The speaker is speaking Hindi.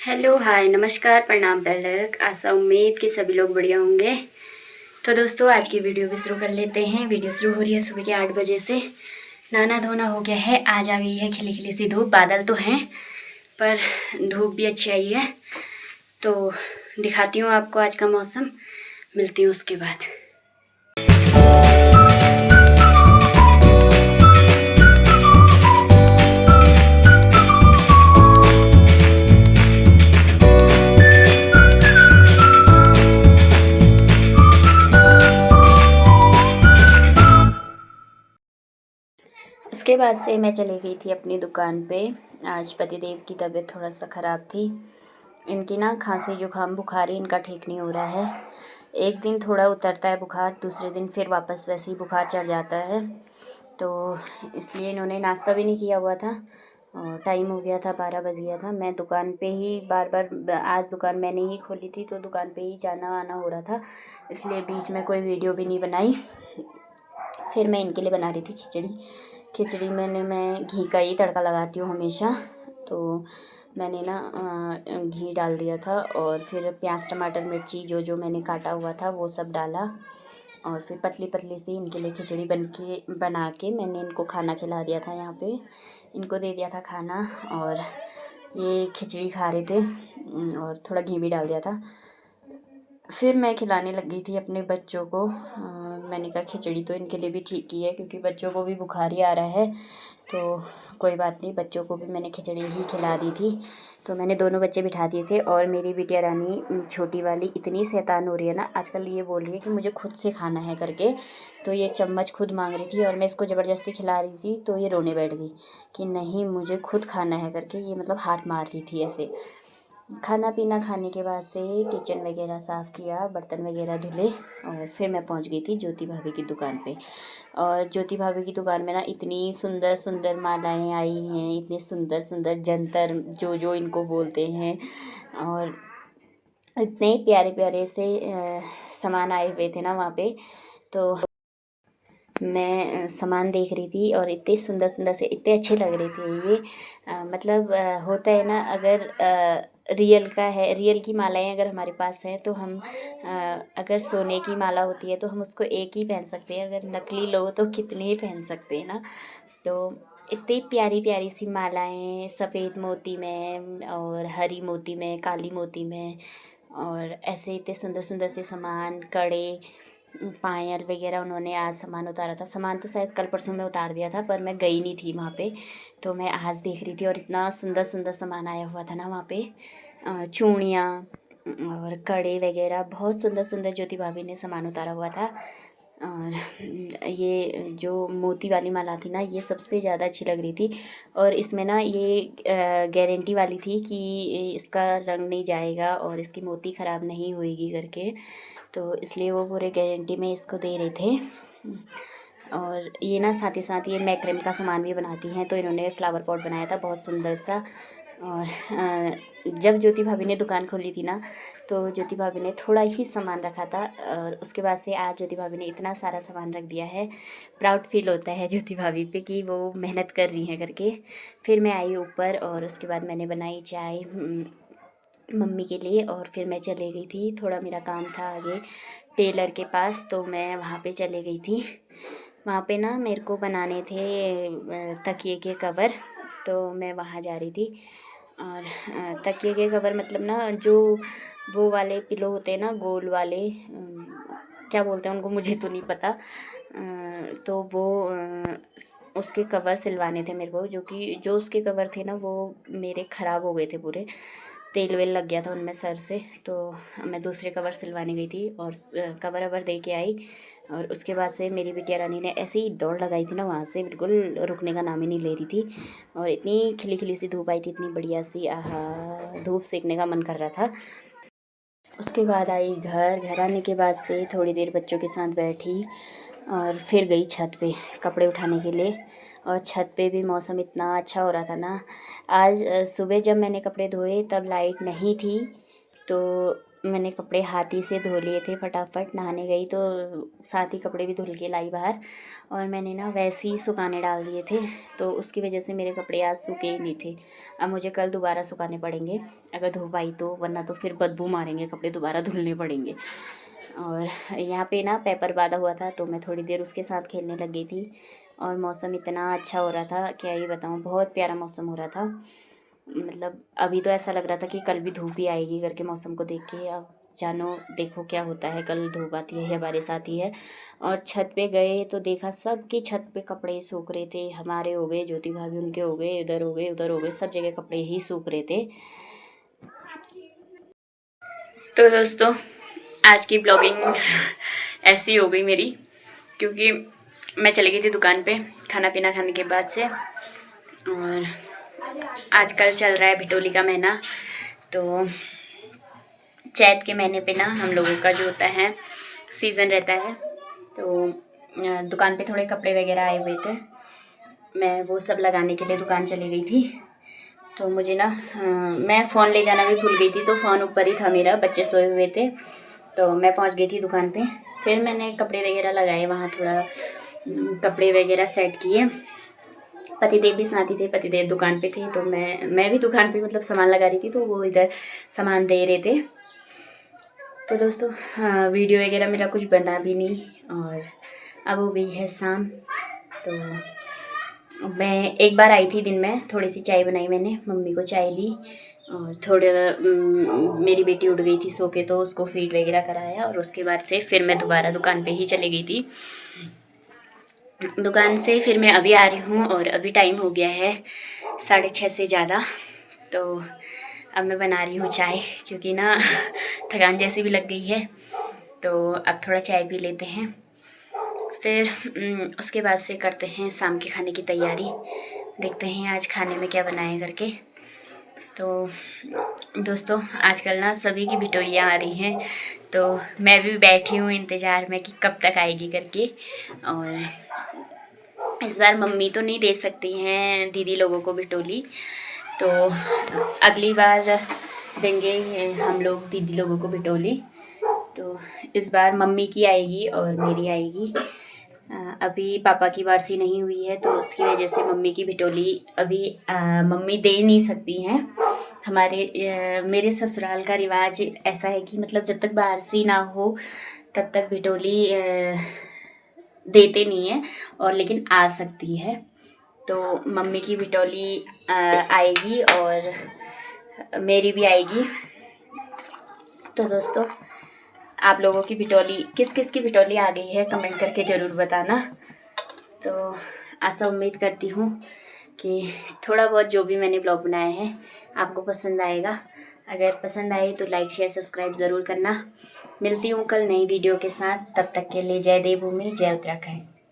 हेलो हाय नमस्कार प्रणाम पहलक। आशा उम्मीद कि सभी लोग बढ़िया होंगे। तो दोस्तों आज की वीडियो भी शुरू कर लेते हैं। वीडियो शुरू हो रही है सुबह के 8 बजे से। नहाना धोना हो गया है। आज आ गई है खिली खिली सी धूप। बादल तो हैं पर धूप भी अच्छी आई है। तो दिखाती हूँ आपको आज का मौसम। मिलती हूँ उसके बाद। उसके बाद से मैं चली गई थी अपनी दुकान पे। आज पतिदेव की तबीयत थोड़ा सा ख़राब थी। इनकी ना खांसी जुकाम बुखार ही इनका ठीक नहीं हो रहा है। एक दिन थोड़ा उतरता है बुखार, दूसरे दिन फिर वापस वैसे ही बुखार चढ़ जाता है। तो इसलिए इन्होंने नाश्ता भी नहीं किया हुआ था और टाइम हो गया था, 12 बज गया था। मैं दुकान पे ही बार बार, आज दुकान मैंने ही खोली थी तो दुकान पे ही जाना आना हो रहा था, इसलिए बीच में कोई वीडियो भी नहीं बनाई। फिर मैं इनके लिए बना रही थी खिचड़ी। खिचड़ी मैं घी का ही तड़का लगाती हूँ हमेशा। तो मैंने ना घी डाल दिया था और फिर प्याज टमाटर मिर्ची जो जो मैंने काटा हुआ था वो सब डाला और फिर पतली पतली सी इनके लिए खिचड़ी बना के मैंने इनको खाना खिला दिया था। यहाँ पे इनको दे दिया था खाना और ये खिचड़ी खा रहे थे और थोड़ा घी भी डाल दिया था। फिर मैं खिलाने लग गई थी अपने बच्चों को। मैंने कहा खिचड़ी तो इनके लिए भी ठीक ही है क्योंकि बच्चों को भी बुखार ही आ रहा है। तो कोई बात नहीं, बच्चों को भी मैंने खिचड़ी ही खिला दी थी। तो मैंने दोनों बच्चे बिठा दिए थे और मेरी बिटिया रानी छोटी वाली इतनी शैतान हो रही है ना आजकल, ये बोल रही है कि मुझे खुद से खाना है करके। तो ये चम्मच खुद मांग रही थी और मैं इसको ज़बरदस्ती खिला रही थी तो ये रोने बैठ गई कि नहीं मुझे खुद खाना है करके। ये मतलब हाथ मार रही थी ऐसे। खाना पीना खाने के बाद से किचन वगैरह साफ़ किया, बर्तन वगैरह धुले और फिर मैं पहुंच गई थी ज्योति भाभी की दुकान पे। और ज्योति भाभी की दुकान में ना इतनी सुंदर सुंदर मालाएं आई हैं, इतने सुंदर सुंदर जंतर जो जो इनको बोलते हैं, और इतने प्यारे प्यारे से सामान आए हुए थे ना वहाँ पे। तो मैं सामान देख रही थी और इतने सुंदर सुंदर से इतने अच्छे लग रहे थे ये। मतलब होता है ना, अगर रियल का है, रियल की मालाएं अगर हमारे पास हैं तो हम अगर सोने की माला होती है तो हम उसको एक ही पहन सकते हैं, अगर नकली लो तो कितने ही पहन सकते हैं ना। तो इतनी प्यारी प्यारी सी मालाएं, सफ़ेद मोती में और हरी मोती में, काली मोती में, और ऐसे इतने सुंदर सुंदर से सामान, कड़े, पायल वगैरह उन्होंने आज सामान उतारा था। सामान तो शायद कल परसों में उतार दिया था पर मैं गई नहीं थी वहाँ पे, तो मैं आज देख रही थी और इतना सुंदर सुंदर सामान आया हुआ था ना वहाँ पे। चूड़ियाँ और कड़े वगैरह बहुत सुंदर सुंदर ज्योति भाभी ने सामान उतारा हुआ था। और ये जो मोती वाली माला थी ना ये सबसे ज़्यादा अच्छी लग रही थी। और इसमें ना ये गारंटी वाली थी कि इसका रंग नहीं जाएगा और इसकी मोती ख़राब नहीं होएगी करके, तो इसलिए वो पूरे गारंटी में इसको दे रहे थे। और ये ना साथ ही साथ ये मैक्रेम का सामान भी बनाती हैं, तो इन्होंने फ्लावर पॉट बनाया था बहुत सुंदर सा। और जब ज्योति भाभी ने दुकान खोली थी ना तो ज्योति भाभी ने थोड़ा ही सामान रखा था और उसके बाद से आज ज्योति भाभी ने इतना सारा सामान रख दिया है। प्राउड फील होता है ज्योति भाभी पे कि वो मेहनत कर रही हैं करके। फिर मैं आई ऊपर और उसके बाद मैंने बनाई चाय मम्मी के लिए और फिर मैं चले गई थी। थोड़ा मेरा काम था आगे टेलर के पास, तो मैं वहाँ पे चले गई थी। वहाँ पे ना मेरे को बनाने थे तकिए के कवर, तो मैं वहाँ जा रही थी। और तकिए के कवर मतलब ना जो वो वाले पिलो होते हैं ना गोल वाले, क्या बोलते हैं उनको मुझे तो नहीं पता। तो वो उसके कवर सिलवाने थे मेरे को, जो कि जो उसके कवर थे ना वो मेरे ख़राब हो गए थे पूरे, तेल वेल लग गया था उनमें सर से। तो मैं दूसरे कवर सिलवाने गई थी और कवर अवर दे के आई। और उसके बाद से मेरी बिटिया रानी ने ऐसे ही दौड़ लगाई थी ना वहाँ से, बिल्कुल रुकने का नाम ही नहीं ले रही थी। और इतनी खिली खिली सी धूप आई थी, इतनी बढ़िया सी, आहा धूप सेकने का मन कर रहा था। उसके बाद आई घर आने के बाद से थोड़ी देर बच्चों के साथ बैठी और फिर गई छत पे कपड़े उठाने के लिए। और छत पे भी मौसम इतना अच्छा हो रहा था ना। आज सुबह जब मैंने कपड़े धोए तब लाइट नहीं थी, तो मैंने कपड़े हाथ ही से धो लिए थे, फटाफट नहाने गई तो साथ ही कपड़े भी धुल के लाई बाहर, और मैंने ना वैसे ही सुखाने डाल दिए थे, तो उसकी वजह से मेरे कपड़े आज सूखे ही नहीं थे। अब मुझे कल दोबारा सुखाने पड़ेंगे अगर धो पाई तो, वरना तो फिर बदबू मारेंगे कपड़े, दोबारा धुलने पड़ेंगे। और यहाँ पे ना पेपर बांधा हुआ था तो मैं थोड़ी देर उसके साथ खेलने लग गई थी, और मौसम इतना अच्छा हो रहा था, क्या ही बताऊँ, बहुत प्यारा मौसम हो रहा था। मतलब अभी तो ऐसा लग रहा था कि कल भी धूप ही आएगी करके, मौसम को देख के। अब जानो देखो क्या होता है, कल धूप आती है या बारिश आती है। और छत पे गए तो देखा सबकी छत पे कपड़े सूख रहे थे, हमारे हो गए, ज्योति भाभी उनके हो गए, इधर हो गए उधर हो गए, सब जगह कपड़े ही सूख रहे थे। तो दोस्तों आज की ब्लॉगिंग ऐसी हो गई मेरी, क्योंकि मैं चली गई थी दुकान पे खाना पीना खाने के बाद से। और आजकल चल रहा है भिटोली का महीना, तो चैत के महीने पे ना हम लोगों का जो होता है सीज़न रहता है, तो दुकान पे थोड़े कपड़े वगैरह आए हुए थे, मैं वो सब लगाने के लिए दुकान चली गई थी। तो मुझे ना मैं फ़ोन ले जाना भी भूल गई थी, तो फ़ोन ऊपर ही था मेरा, बच्चे सोए हुए थे, तो मैं पहुंच गई थी दुकान पे। फिर मैंने कपड़े वगैरह लगाए वहाँ, थोड़ा कपड़े वगैरह सेट किए। पतिदेव भी साथ ही थे, पतिदेव दुकान पे थे, तो मैं भी दुकान पे मतलब सामान लगा रही थी, तो वो इधर सामान दे रहे थे। तो दोस्तों वीडियो वगैरह मेरा कुछ बना भी नहीं, और अब हो गई है शाम। तो मैं एक बार आई थी दिन में, थोड़ी सी चाय बनाई मैंने, मम्मी को चाय दी, और थोड़े मेरी बेटी उठ गई थी सो के, तो उसको फीड वगैरह कराया, और उसके बाद से फिर मैं दोबारा दुकान पे ही चली गई थी। दुकान से फिर मैं अभी आ रही हूँ, और अभी टाइम हो गया है 6:30 से ज़्यादा। तो अब मैं बना रही हूँ चाय, क्योंकि ना थकान जैसी भी लग गई है, तो अब थोड़ा चाय पी लेते हैं, फिर उसके बाद से करते हैं शाम के खाने की तैयारी। देखते हैं आज खाने में क्या बनाए करके। तो दोस्तों आजकल ना सभी की भिटोलियाँ आ रही हैं, तो मैं भी बैठी हूँ इंतज़ार में कि कब तक आएगी करके। और इस बार मम्मी तो नहीं दे सकती हैं दीदी लोगों को भिटोली, तो अगली बार देंगे हम लोग दीदी लोगों को भिटोली। तो इस बार मम्मी की आएगी और मेरी आएगी। अभी पापा की वारसी नहीं हुई है, तो उसकी वजह से मम्मी की भिटोली अभी मम्मी दे नहीं सकती हैं। मेरे ससुराल का रिवाज ऐसा है कि मतलब जब तक वारसी ना हो तब तक भिटोली देते नहीं है, और लेकिन आ सकती है। तो मम्मी की भिटोली आएगी और मेरी भी आएगी। तो दोस्तों आप लोगों की भिटोली, किस किस की भिटोली आ गई है कमेंट करके ज़रूर बताना। तो ऐसा उम्मीद करती हूँ कि थोड़ा बहुत जो भी मैंने ब्लॉग बनाया है आपको पसंद आएगा। अगर पसंद आए तो लाइक शेयर सब्सक्राइब ज़रूर करना। मिलती हूँ कल नई वीडियो के साथ, तब तक के लिए जय देवभूमि, जय उत्तराखंड।